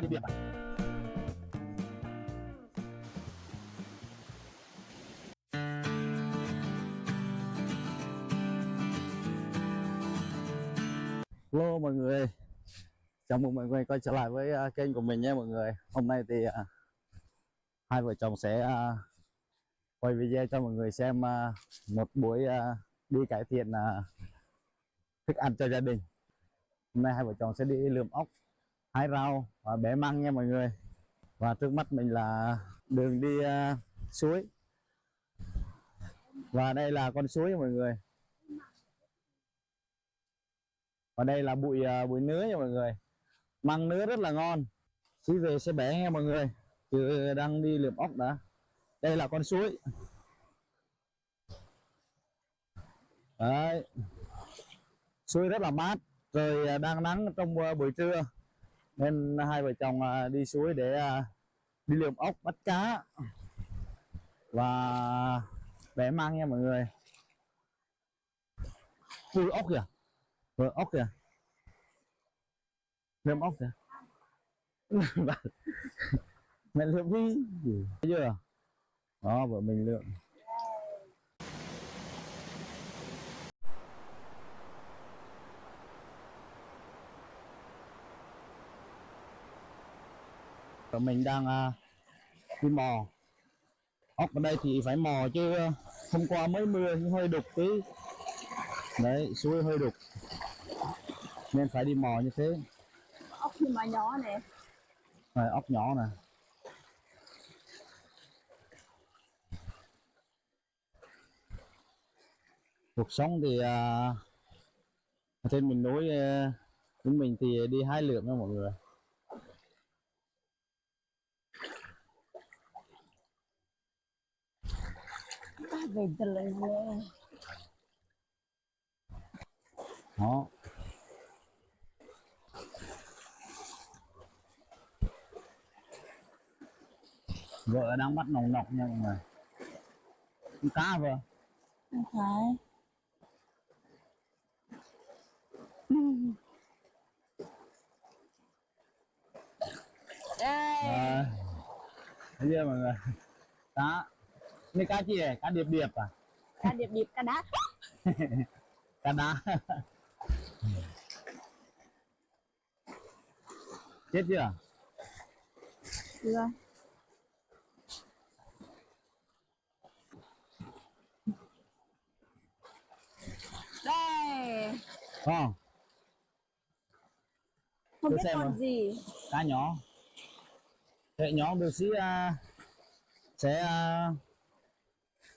cá điệp à? Hello mọi người, chào mừng mọi người quay trở lại với kênh của mình nhé mọi người. Hôm nay thì hai vợ chồng sẽ quay video cho mọi người xem một buổi đi cải thiện thức ăn cho gia đình. Hôm nay hai vợ chồng sẽ đi lượm ốc, hái rau và bẻ măng nha mọi người. Và trước mắt mình là đường đi suối. Và đây là con suối nha mọi người. Và đây là bụi nứa nha mọi người. Măng nứa rất là ngon. Xí về sẽ bẻ nha mọi người. Chứ đang đi lượm ốc đã. Đây là con suối. Đấy. Suối rất là mát. Rồi đang nắng trong buổi trưa. Nên hai vợ chồng đi suối để đi lượm ốc, bắt cá và bẻ măng nha mọi người. Ui, ốc kìa. Ốc kìa. Lượm ốc kìa. Mẹ lượm đi. Thấy chưa? Đó, vợ mình lượm. Vợ mình đang đi mò ốc. Ở đây thì phải mò chứ hôm qua mới mưa hơi đục tí. Đấy, suối hơi đục nên phải đi mò như thế. Ốc nhưng mà nhỏ nè. Này, ốc nhỏ nè. Cuộc sống thì ở trên miền núi chúng mình thì đi hái lượm nha mọi người. Về từ lần nè. Đó. Vợ đang bắt nòng nọc nha mọi người. Con cá vừa. Không phải. Đây. Thấy chưa mọi người? Cá. Đây cá gì này? Cá điệp điệp à? Cá điệp điệp, cá đá. Cá đá. Chết chưa? Chưa. Đây. Không. Không Tôi biết xem con rồi. gì. Cá nhỏ. Thế nhỏ được xí sẽ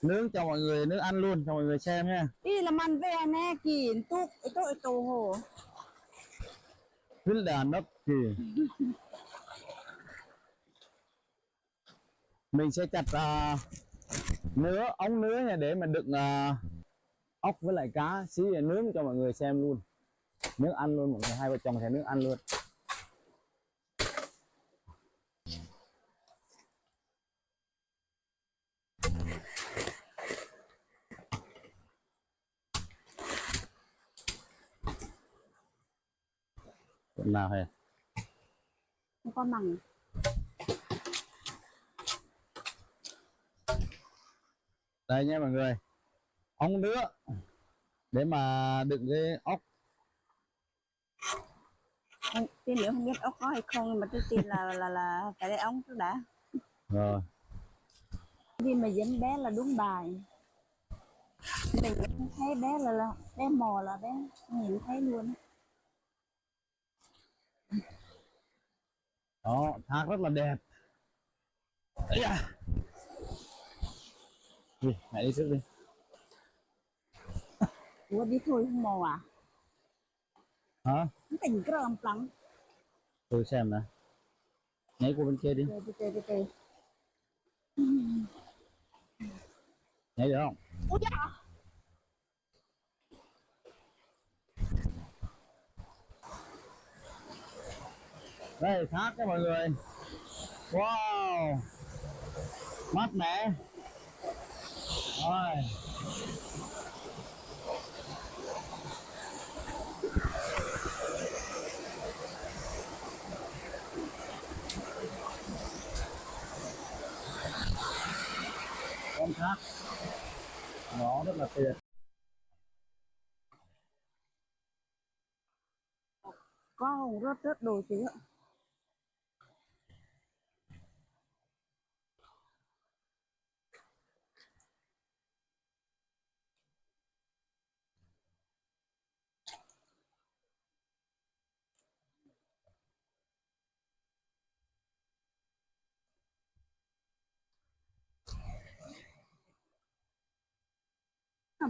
nướng cho mọi người, nướng ăn luôn cho mọi người xem nha. Ý là man về nè, kìm túc, tôi tổ hồ. Rất là nấp thì mình sẽ chặt nứa, ống nứa nha để mà đựng ốc với lại cá, xí để nướng cho mọi người xem luôn, nướng ăn luôn mọi người, hai vợ chồng sẽ nướng ăn luôn. Còn nào hề Không có mằng. đây nha mọi người, ống nứa để mà đựng cái ốc. Tí nữa không biết ốc có hay không, mà tôi tin là phải lấy ống trước đã. Rồi Vì mà dẫn bé là đúng bài. Mình thấy bé là bé mò là bé nhìn thấy luôn. đó, thác rất là đẹp. Ấy da. Đi, mẹ đi trước đi. Ủa đi thôi không mò à? Hả? Nó tình cái rầm lắm. Tôi xem nè, nhảy qua bên kia đi. Tê. Nhảy được không? Ủa dạ. Đây thác nha mọi người. Wow, mát mẻ. Rồi sát, nó rất là tuyệt. Có hồng rớt rớt đồ chứ ạ.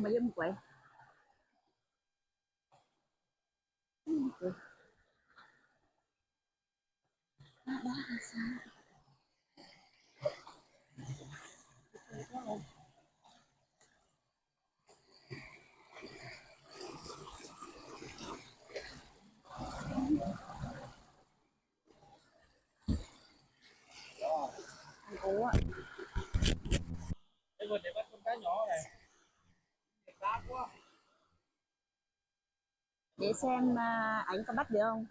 Mà dâm quậy. Ủa ạ. Để vừa để bắt con cá nhỏ này. Cá quá. Để xem ảnh có bắt được không.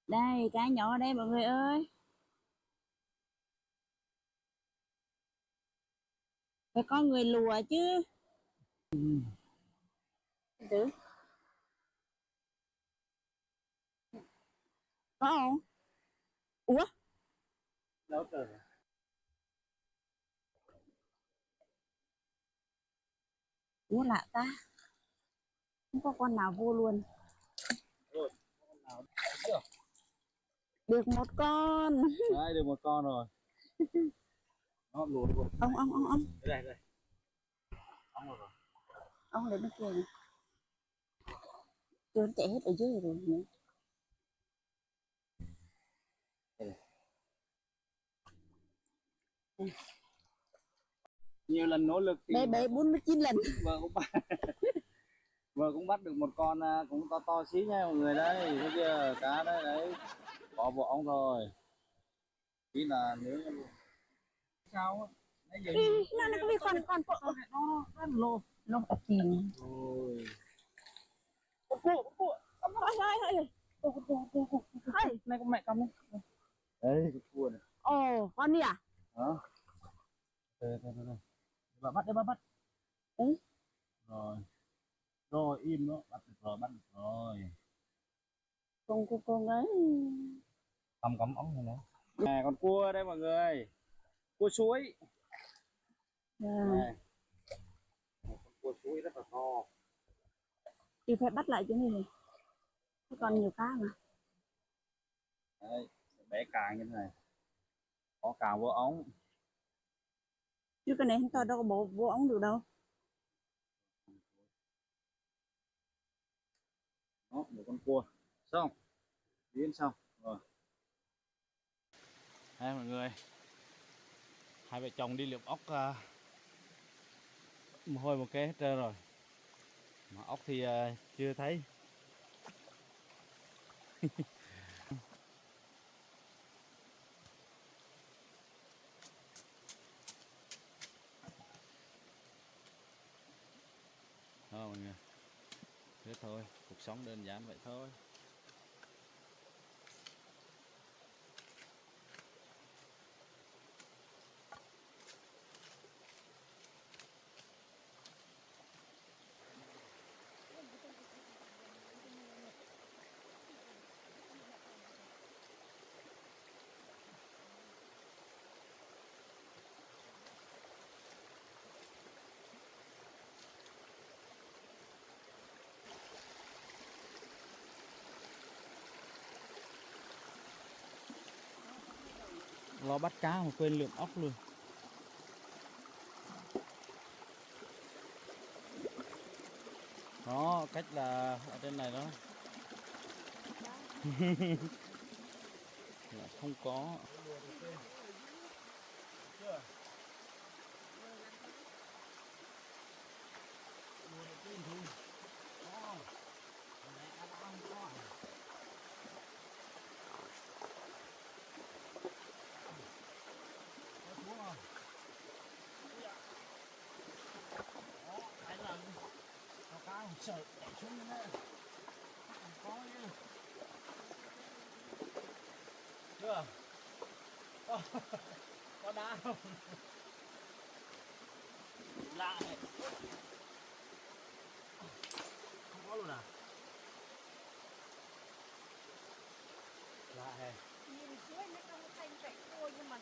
Đây cá nhỏ đây mọi người ơi. Phải có người lùa chứ. Tử. Có không? Ủa? Đâu trời. Ủa lạ ta. Không có con nào vô luôn. Rồi, con nào chưa? Được một con. Đấy, được một con rồi. Nó lùa luôn. Ông. Đây. Ông rồi. Ông để bên kia này. Chưa chạy hết ở dưới rồi nữa. Nhiều lần nỗ lực thì Bé 49 lần. vợ cũng bắt vợ cũng bắt được một con cũng to to xí nha mọi người đấy, cái kia cá đấy bỏ bộ ong rồi, tí là nếu sao á nãy giờ Nó có biết con nó lô nó ở chìm. ôi Này con mẹ con đấy. đấy cái cua này Ồ, con đi à? đó đây. Bà bắt đấy, bà bắt Ừ. rồi im nó bắt được rồi Con ấy. cắm ống này nữa nè, con cua đây mọi người, cua suối này. Con cua suối rất là to. Thì phải bắt lại chỗ này này. Còn nhiều cá mà. Đấy, bé càng như thế này, có càng vô ống. Chứ cái này không to đâu có bộ vô ống được đâu. Đó, một con cua xong biến xong rồi. Đây mọi người, hai vợ chồng đi lượm ốc mồ hôi một cái hết trơn rồi, mà ốc thì chưa thấy. Thôi mọi người, thế thôi, cuộc sống đơn giản vậy thôi. Lo bắt cá mà quên lượm ốc luôn. Đó, cách là ở trên này đó. Là không có. Trời, chạy xuống nữa. Có chứ. Chưa? có đá không? Lạ này. Không có luôn à? Lạ này. Nhìn dưới nó không thành chạy thôi nhưng mà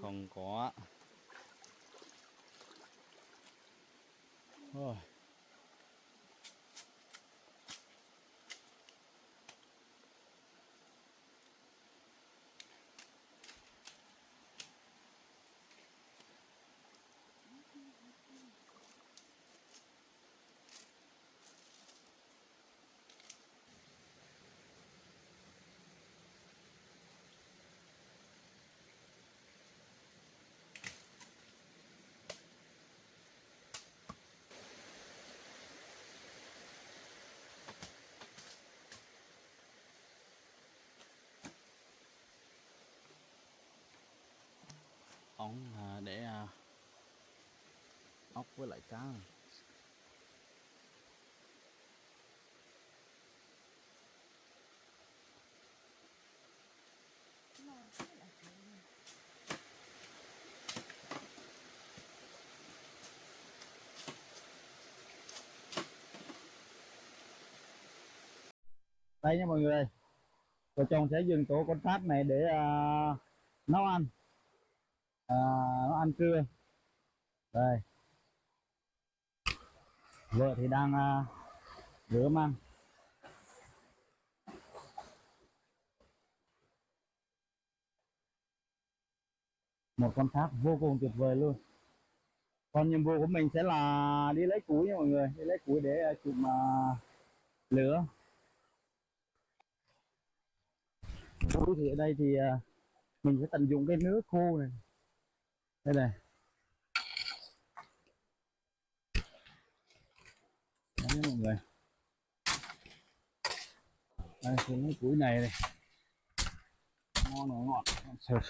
không có. Ôi. Ống để ốc với lại cá. Đây nha mọi người, vợ chồng sẽ dừng tổ con thác này để nấu ăn, nấu ăn trưa. Đây, vợ thì đang rửa măng. Một con thác vô cùng tuyệt vời luôn. Còn nhiệm vụ của mình sẽ là đi lấy củi nha mọi người, đi lấy củi để chụp lửa. Củi thì ở đây thì mình sẽ tận dụng cái nứa khô này. Đây này. Đấy mọi người. Đây thì cái củi này này. Ngon ngọt ngọt.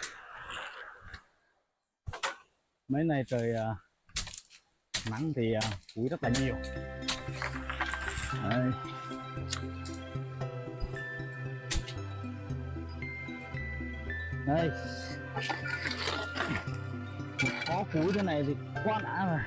Mấy nay trời nắng thì củi rất là nhiều. Đây. Đây. Có củi thế này thì quá đã rồi.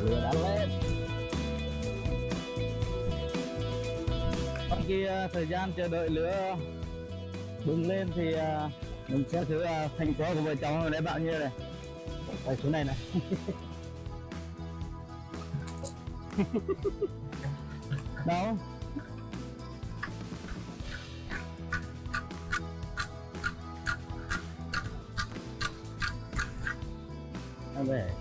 Lửa đã lên. Trong khi thời gian chờ đợi lửa bừng lên thì mình sẽ thử thành quả của vợ chồng để bao nhiêu này. Đây xuống này này. Đâu? Về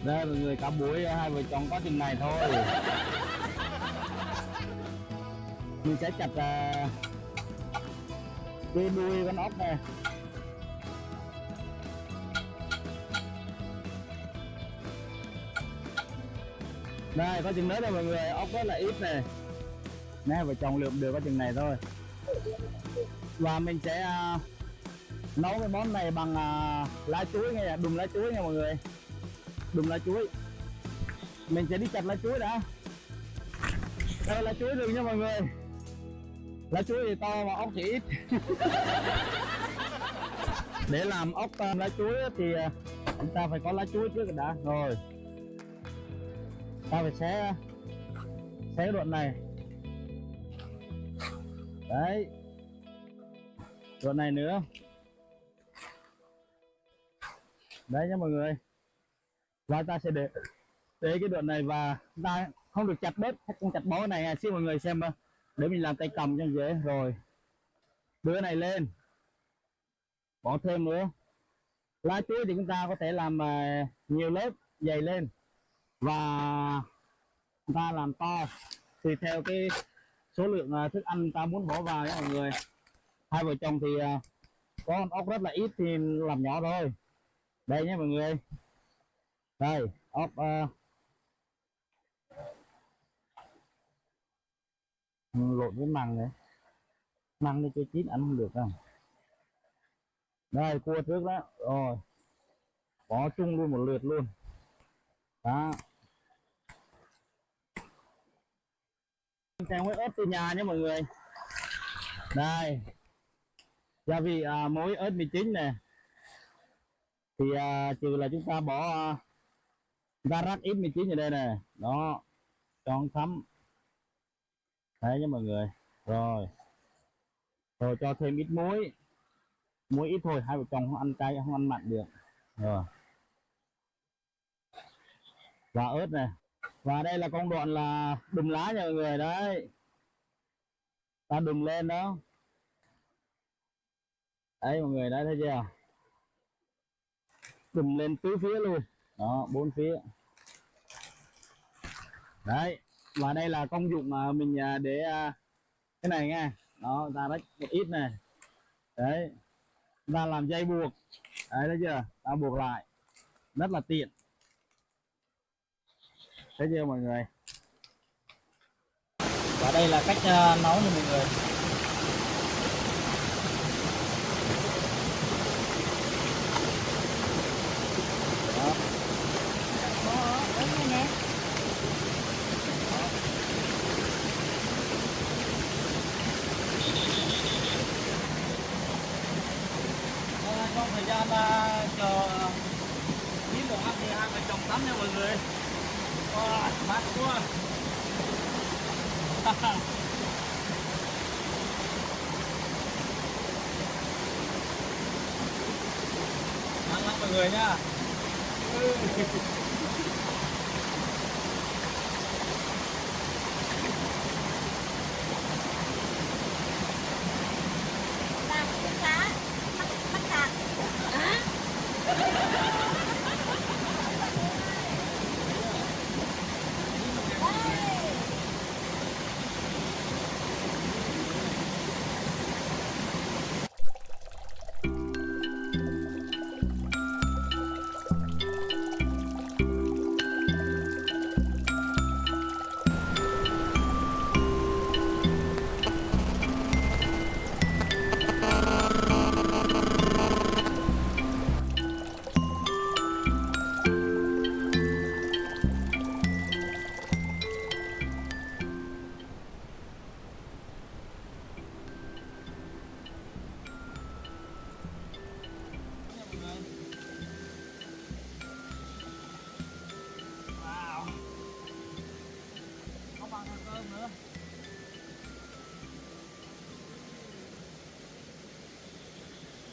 Đây mọi người, cả buổi hai vợ chồng có chừng này thôi. Mình sẽ chặt cái đuôi con ốc này. Đây có chừng nữa đây mọi người, ốc rất là ít này. Nè vợ chồng lượm được có chừng này thôi. Và mình sẽ nấu cái món này bằng lá chuối nha, đùm lá chuối nha mọi người. Đùm lá chuối. Mình sẽ đi chặt lá chuối đã. Đây là chuối rừng nha mọi người. Lá chuối thì to mà ốc thì ít. Để làm ốc lá chuối thì chúng ta phải có lá chuối trước đã. Rồi ta phải xé cái đoạn này. Đấy, đoạn này nữa. Đấy nha mọi người. Và ta sẽ để cái đoạn này, và ta không được chặt bớt, không chặt bó này. Xin mọi người xem để mình làm tay cầm cho dễ. Rồi đưa này lên, bỏ thêm nữa. Lá chuối thì chúng ta có thể làm nhiều lớp dày lên, và chúng ta làm to tùy theo cái số lượng thức ăn ta muốn bỏ vào nha mọi người. Hai vợ chồng thì có con ốc rất là ít thì làm nhỏ thôi. Đây nhé mọi người. Đây ốc lộn với măng này. Măng đi chơi chín ăn không được đâu. Đây cua trước đó. Rồi bỏ chung luôn một lượt luôn đó. Xem với ớt từ nhà nhé mọi người. Đây gia vị muối ớt mì chính này thì trừ là chúng ta bỏ ra rắc ít mì chính ở đây này đó, cho thấm. Đấy nhé mọi người. Rồi cho thêm ít muối, muối ít thôi, hai vợ chồng không ăn cay không ăn mặn được. Rồi và ớt này. Và đây là công đoạn là đùm lá nha mọi người. Đấy ta đùm lên đó. Đấy mọi người đã thấy chưa, đùm lên tứ phía luôn đó, bốn phía. Đấy và đây là công dụng mà mình để cái này nha. Đó ta rách một ít này. Đấy ta làm dây buộc. Đấy thấy chưa, ta buộc lại rất là tiện. Thấy chưa mọi người. Và đây là cách nấu nha mọi người. Đó. Ớt này nè. Trong thời gian chờ chín đồ ăn thì hai vợ chồng tắm nha mọi người. Mát quá. Ăn lắm mọi người nhá.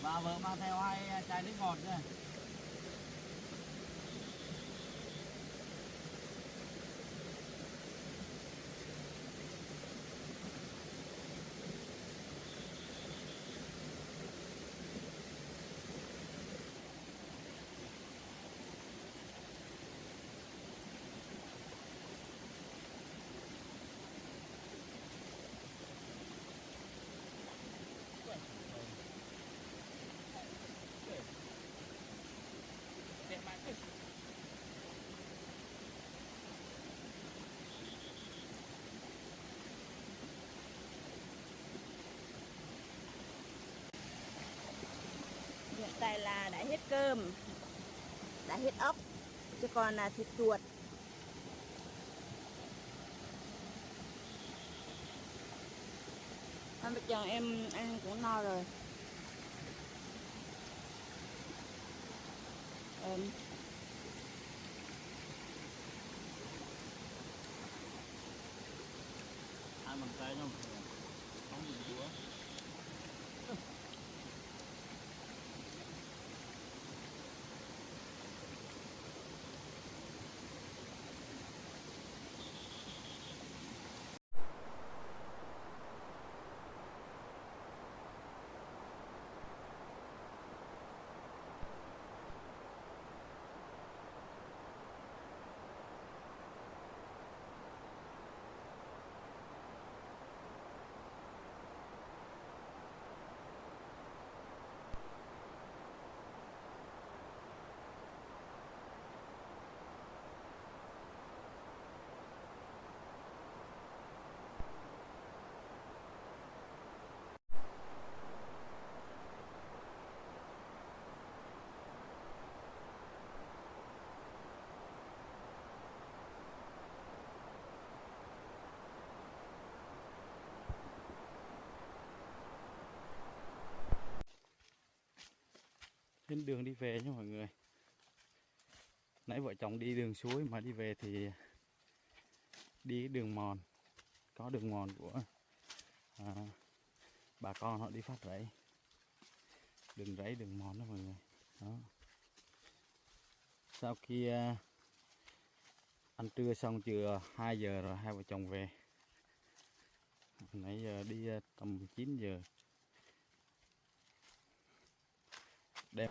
Bà vợ mang theo hai chai nước ngọt nữa. Hiện tại là đã hết cơm, đã hết ốc, chứ còn là thịt chuột. Bây giờ em ăn cũng no rồi. Ăn bằng tay không? Không dùng đũa. Trên đường đi về nha mọi người. Nãy vợ chồng đi đường suối mà đi về thì đi đường mòn. Có đường mòn của bà con họ đi phát rẫy. Đường rẫy đường mòn đó mọi người. Đó. Sau khi ăn trưa xong trưa 2 giờ rồi hai vợ chồng về. Nãy giờ đi tầm 9 giờ. Đẹp.